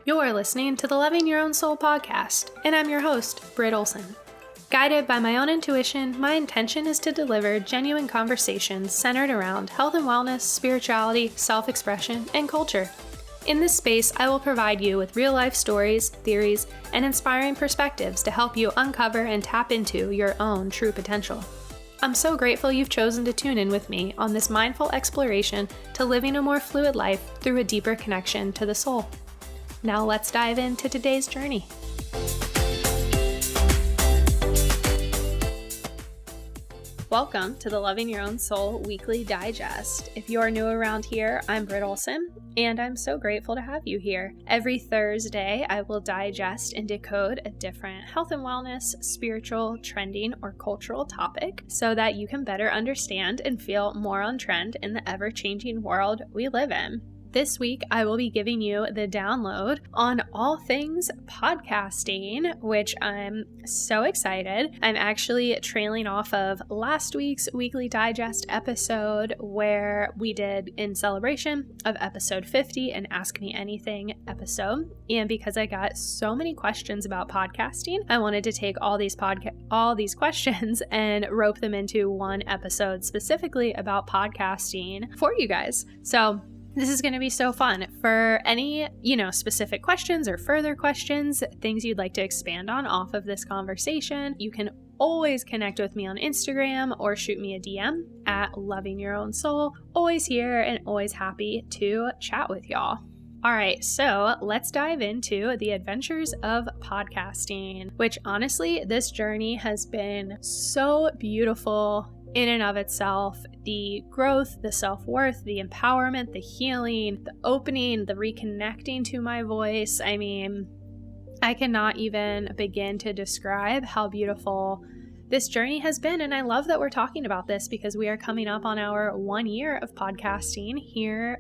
You're listening to the Loving Your Own Soul podcast, and I'm your host, Britt. Guided by my own intuition, my intention is to deliver genuine conversations centered around health and wellness, spirituality, self-expression, and culture. In this space, I will provide you with real-life stories, theories, and inspiring perspectives to help you uncover and tap into your own true potential. I'm so grateful you've chosen to tune in with me on this mindful exploration to living a more fluid life through a deeper connection to the soul. Now let's dive into today's journey. Welcome to the Loving Your Own Soul Weekly Digest. If you are new around here, I'm Britt, and I'm so grateful to have you here. Every Thursday, I will digest and decode a different health and wellness, spiritual, trending, or cultural topic so that you can better understand and feel more on trend in the ever-changing world we live in. This week, I will be giving you the download on all things podcasting, which I'm so excited. I'm actually trailing off of last week's Weekly Digest episode where we did in celebration of episode 50 and Ask Me Anything episode. And because I got so many questions about podcasting, I wanted to take all these questions and rope them into one episode specifically about podcasting for you guys. So this is going to be so fun. For any, specific questions or further questions, things you'd like to expand on off of this conversation, you can always connect with me on Instagram or shoot me a DM at Loving Your Own Soul. Always here and always happy to chat with y'all. All right, so let's dive into the adventures of podcasting, which honestly, this journey has been so beautiful in and of itself. The growth, the self-worth, the empowerment, the healing, the opening, the reconnecting to my voice. I mean, I cannot even begin to describe how beautiful this journey has been. And I love that we're talking about this because we are coming up on our 1 year of podcasting here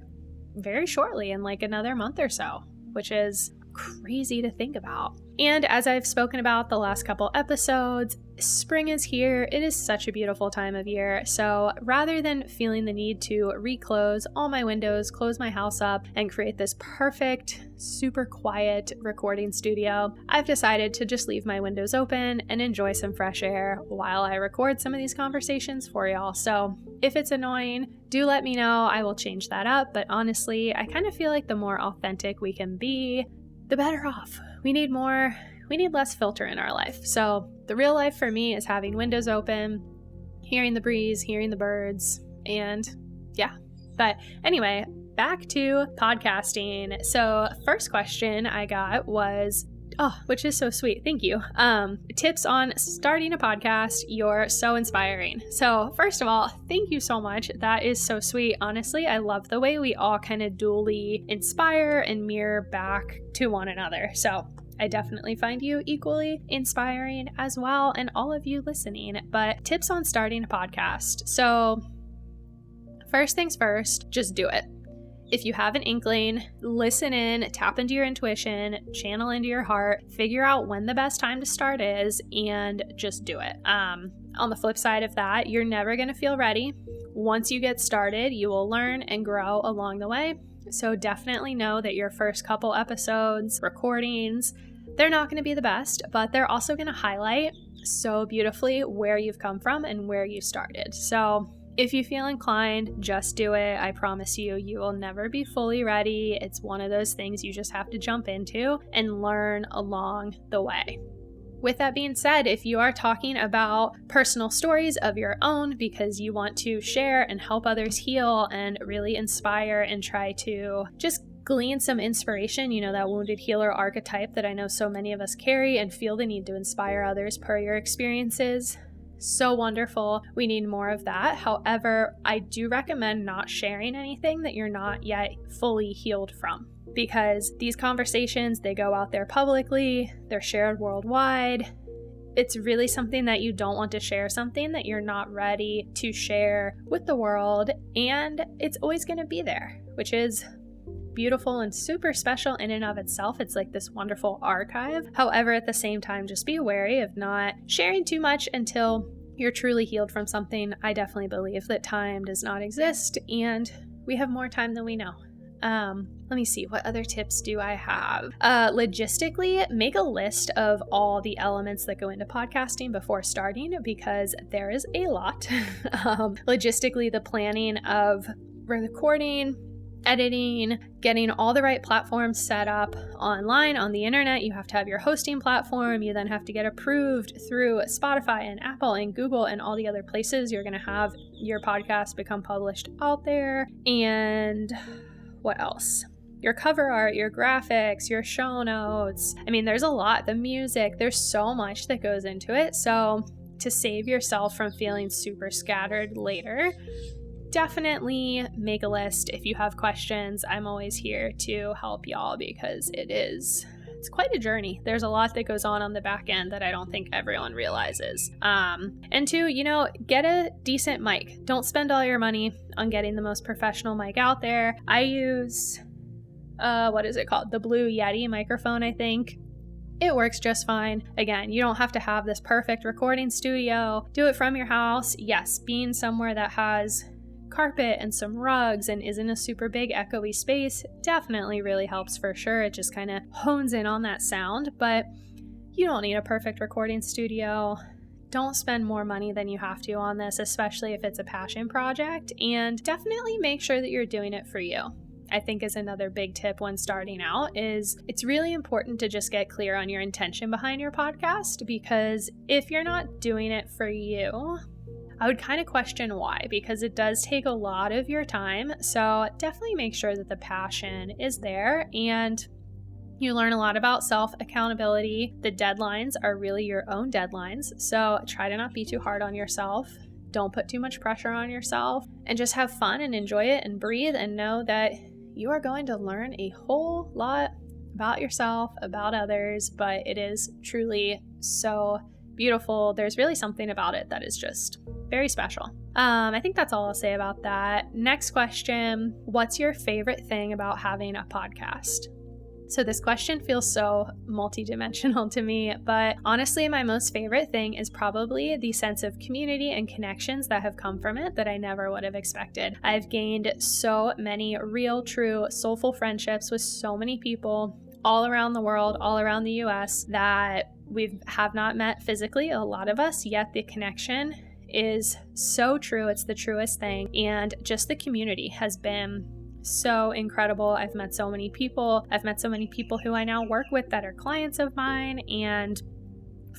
very shortly in like another month or so, which is crazy to think about. And as I've spoken about the last couple episodes, spring is here. It is such a beautiful time of year. So rather than feeling the need to reclose all my windows, close my house up, and create this perfect, super quiet recording studio, I've decided to just leave my windows open and enjoy some fresh air while I record some of these conversations for y'all. So if it's annoying, do let me know. I will change that up. But honestly, I kind of feel like the more authentic we can be, the better off. We need less filter in our life. So the real life for me is having windows open, hearing the breeze, hearing the birds, and yeah. But anyway, back to podcasting. So first question I got was, which is so sweet. Thank you. Tips on starting a podcast. You're so inspiring. So first of all, thank you so much. That is so sweet. Honestly, I love the way we all kind of dually inspire and mirror back to one another. So I definitely find you equally inspiring as well, and all of you listening. But tips on starting a podcast. So first things first, just do it. If you have an inkling, listen in, tap into your intuition, channel into your heart, figure out when the best time to start is, and just do it. On the flip side of that, you're never going to feel ready. Once you get started, you will learn and grow along the way. So definitely know that your first couple episodes, recordings, they're not going to be the best, but they're also going to highlight so beautifully where you've come from and where you started. So if you feel inclined, just do it. I promise you, you will never be fully ready. It's one of those things you just have to jump into and learn along the way. With that being said, if you are talking about personal stories of your own because you want to share and help others heal and really inspire and try to just glean some inspiration, that wounded healer archetype that I know so many of us carry and feel the need to inspire others per your experiences, so wonderful. We need more of that. However, I do recommend not sharing anything that you're not yet fully healed from, because these conversations, they go out there publicly, they're shared worldwide. It's really something that you don't want to share, something that you're not ready to share with the world, and it's always going to be there, which is beautiful and super special in and of itself. It's like this wonderful archive. However, at the same time, just be wary of not sharing too much until you're truly healed from something. I definitely believe that time does not exist and we have more time than we know. Let me see, what other tips do I have? Logistically, make a list of all the elements that go into podcasting before starting, because there is a lot. Logistically, the planning of recording, editing, getting all the right platforms set up online on the internet. You have to have your hosting platform. You then have to get approved through Spotify and Apple and Google and all the other places you're going to have your podcast become published out there. And what else? Your cover art, your graphics, your show notes. I mean, there's a lot. The music, there's so much that goes into it. So to save yourself from feeling super scattered later, definitely make a list. If you have questions, I'm always here to help y'all, because it's quite a journey. There's a lot that goes on the back end that I don't think everyone realizes. And two, get a decent mic. Don't spend all your money on getting the most professional mic out there. I use, what is it called? The Blue Yeti microphone, I think. It works just fine. Again, you don't have to have this perfect recording studio. Do it from your house. Yes, being somewhere that has carpet and some rugs and isn't a super big echoey space definitely really helps for sure. It just kind of hones in on that sound, but you don't need a perfect recording studio. Don't spend more money than you have to on this, especially if it's a passion project, and definitely make sure that you're doing it for you. I think is another big tip when starting out is it's really important to just get clear on your intention behind your podcast, because if you're not doing it for you, I would kind of question why, because it does take a lot of your time. So definitely make sure that the passion is there, and you learn a lot about self-accountability. The deadlines are really your own deadlines. So try to not be too hard on yourself. Don't put too much pressure on yourself, and just have fun and enjoy it and breathe, and know that you are going to learn a whole lot about yourself, about others, but it is truly so beautiful. There's really something about it that is just very special. I think that's all I'll say about that. Next question, what's your favorite thing about having a podcast? So this question feels so multidimensional to me, but honestly, my most favorite thing is probably the sense of community and connections that have come from it that I never would have expected. I've gained so many real, true, soulful friendships with so many people all around the world, all around the US, that we have not met physically, a lot of us, yet the connection is so true. It's the truest thing. And just the community has been so incredible. I've met so many people. I've met so many people who I now work with that are clients of mine, and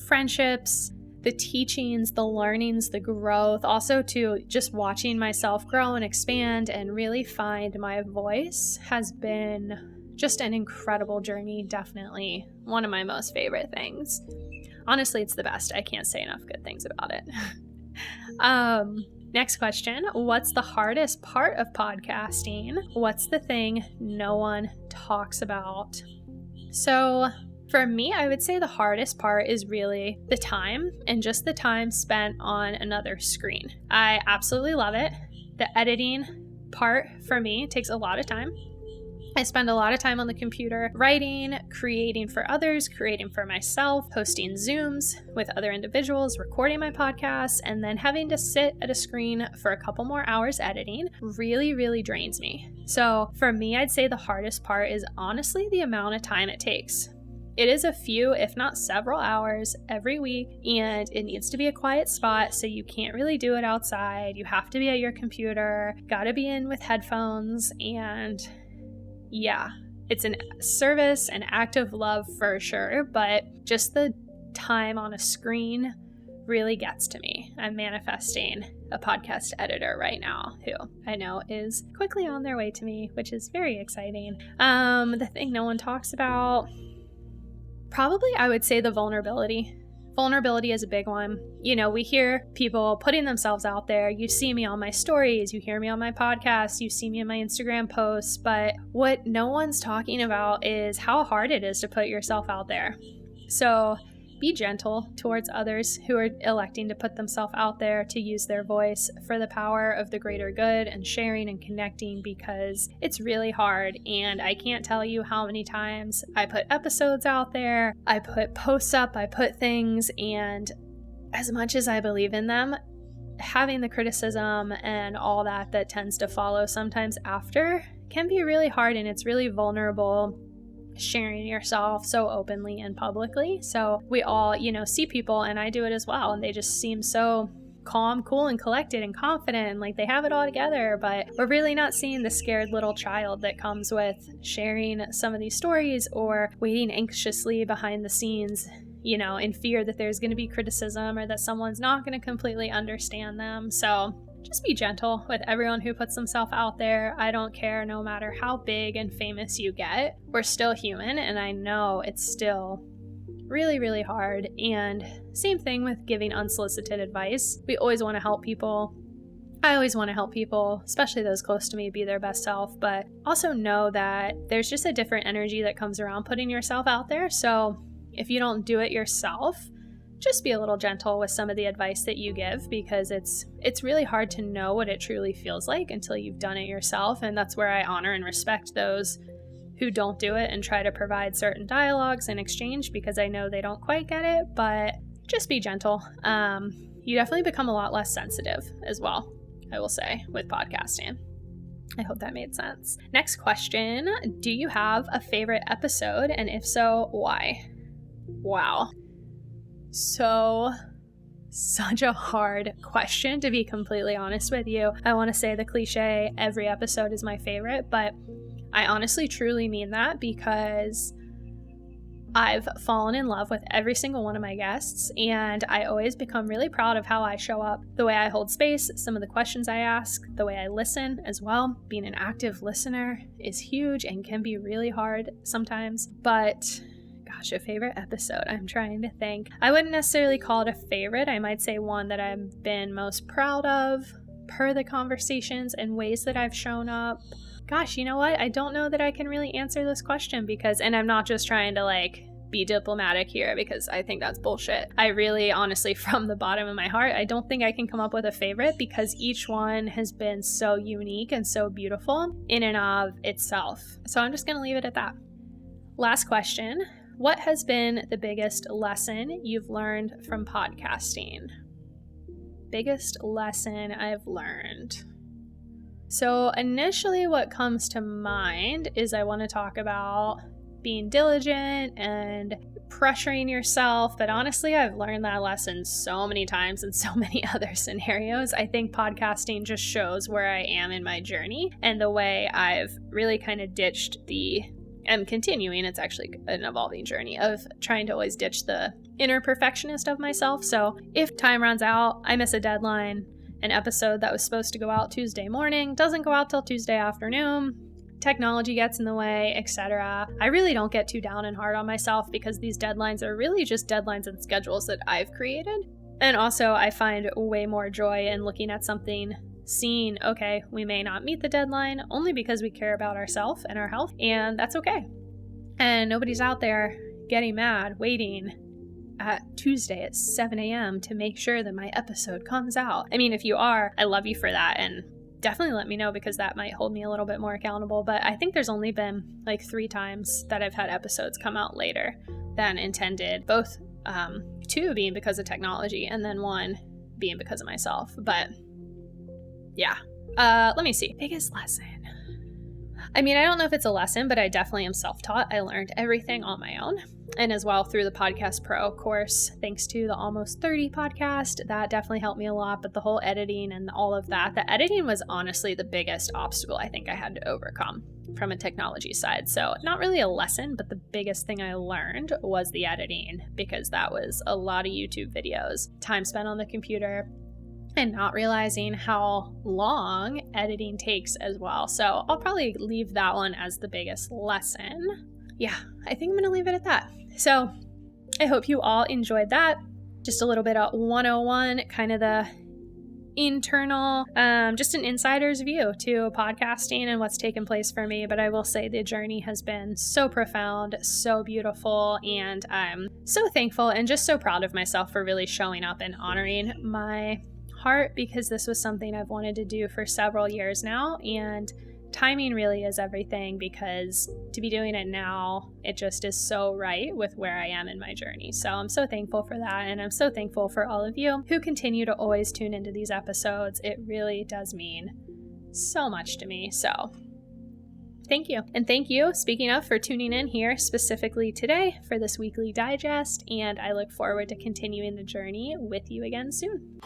friendships, the teachings, the learnings, the growth, also to just watching myself grow and expand and really find my voice has been just an incredible journey. Definitely one of my most favorite things. Honestly, it's the best. I can't say enough good things about it. Next question, what's the hardest part of podcasting? What's the thing no one talks about? So for me, I would say the hardest part is really the time, and just the time spent on another screen. I absolutely love it. The editing part for me takes a lot of time. I spend a lot of time on the computer writing, creating for others, creating for myself, hosting Zooms with other individuals, recording my podcasts, and then having to sit at a screen for a couple more hours editing really, really drains me. So for me, I'd say the hardest part is honestly the amount of time it takes. It is a few, if not several hours every week, and it needs to be a quiet spot, so you can't really do it outside. You have to be at your computer, gotta be in with headphones, and yeah, it's a service, an act of love for sure, but just the time on a screen really gets to me. I'm manifesting a podcast editor right now who I know is quickly on their way to me, which is very exciting. The thing no one talks about, probably I would say the vulnerability. Vulnerability is a big one. You know, we hear people putting themselves out there. You see me on my stories, you hear me on my podcast, you see me in my Instagram posts, but what no one's talking about is how hard it is to put yourself out there. So be gentle towards others who are electing to put themselves out there to use their voice for the power of the greater good and sharing and connecting, because it's really hard. And I can't tell you how many times I put episodes out there, I put posts up, I put things, and as much as I believe in them, having the criticism and all that tends to follow sometimes after can be really hard, and it's really vulnerable sharing yourself so openly and publicly. So we all, see people, and I do it as well, and they just seem so calm, cool, and collected and confident, and like they have it all together, but we're really not seeing the scared little child that comes with sharing some of these stories, or waiting anxiously behind the scenes, in fear that there's going to be criticism or that someone's not going to completely understand them. So just be gentle with everyone who puts themselves out there. I don't care, no matter how big and famous you get, we're still human, and I know it's still really, really hard. And same thing with giving unsolicited advice. We always want to help people. I always want to help people, especially those close to me, be their best self, but also know that there's just a different energy that comes around putting yourself out there. So if you don't do it yourself, just be a little gentle with some of the advice that you give, because it's really hard to know what it truly feels like until you've done it yourself. And that's where I honor and respect those who don't do it and try to provide certain dialogues and exchange, because I know they don't quite get it. But just be gentle. You definitely become a lot less sensitive as well, I will say, with podcasting. I hope that made sense. Next question. Do you have a favorite episode? And if so, why? Wow. Such a hard question, to be completely honest with you. I want to say the cliche, every episode is my favorite, but I honestly truly mean that, because I've fallen in love with every single one of my guests, and I always become really proud of how I show up, the way I hold space, some of the questions I ask, the way I listen as well. Being an active listener is huge and can be really hard sometimes, but gosh, a favorite episode. I'm trying to think. I wouldn't necessarily call it a favorite. I might say one that I've been most proud of per the conversations and ways that I've shown up. Gosh, you know what? I don't know that I can really answer this question, because, and I'm not just trying to be diplomatic here, because I think that's bullshit. I really, honestly, from the bottom of my heart, I don't think I can come up with a favorite, because each one has been so unique and so beautiful in and of itself. So I'm just going to leave it at that. Last question. What has been the biggest lesson you've learned from podcasting? Biggest lesson I've learned. So initially what comes to mind is I want to talk about being diligent and pressuring yourself. But honestly, I've learned that lesson so many times in so many other scenarios. I think podcasting just shows where I am in my journey, and the way I've really kind of ditched I'm continuing, it's actually an evolving journey of trying to always ditch the inner perfectionist of myself. So if time runs out, I miss a deadline, an episode that was supposed to go out Tuesday morning doesn't go out till Tuesday afternoon, technology gets in the way, etc. I really don't get too down and hard on myself, because these deadlines are really just deadlines and schedules that I've created. And also I find way more joy in looking at something, seeing, okay, we may not meet the deadline only because we care about ourselves and our health, and that's okay. And nobody's out there getting mad, waiting at Tuesday at 7 a.m. to make sure that my episode comes out. I mean, if you are, I love you for that, and definitely let me know, because that might hold me a little bit more accountable. But I think there's only been 3 times that I've had episodes come out later than intended, both 2 being because of technology, and then 1 being because of myself. But yeah. Let me see. Biggest lesson. I mean, I don't know if it's a lesson, but I definitely am self-taught. I learned everything on my own. And as well through the Podcast Pro course, thanks to the Almost 30 podcast, that definitely helped me a lot. But the whole editing and all of that, the editing was honestly the biggest obstacle I think I had to overcome from a technology side. So not really a lesson, but the biggest thing I learned was the editing, because that was a lot of YouTube videos, time spent on the computer, and not realizing how long editing takes as well. So I'll probably leave that one as the biggest lesson. Yeah, I think I'm going to leave it at that. So I hope you all enjoyed that. Just a little bit of 101, kind of the internal, just an insider's view to podcasting and what's taken place for me. But I will say the journey has been so profound, so beautiful, and I'm so thankful and just so proud of myself for really showing up and honoring my heart, because this was something I've wanted to do for several years now, and timing really is everything, because to be doing it now, it just is so right with where I am in my journey. So I'm so thankful for that, and I'm so thankful for all of you who continue to always tune into these episodes. It really does mean so much to me. So Thank you. And thank you, speaking of, for tuning in here specifically today for this weekly digest, and I look forward to continuing the journey with you again soon.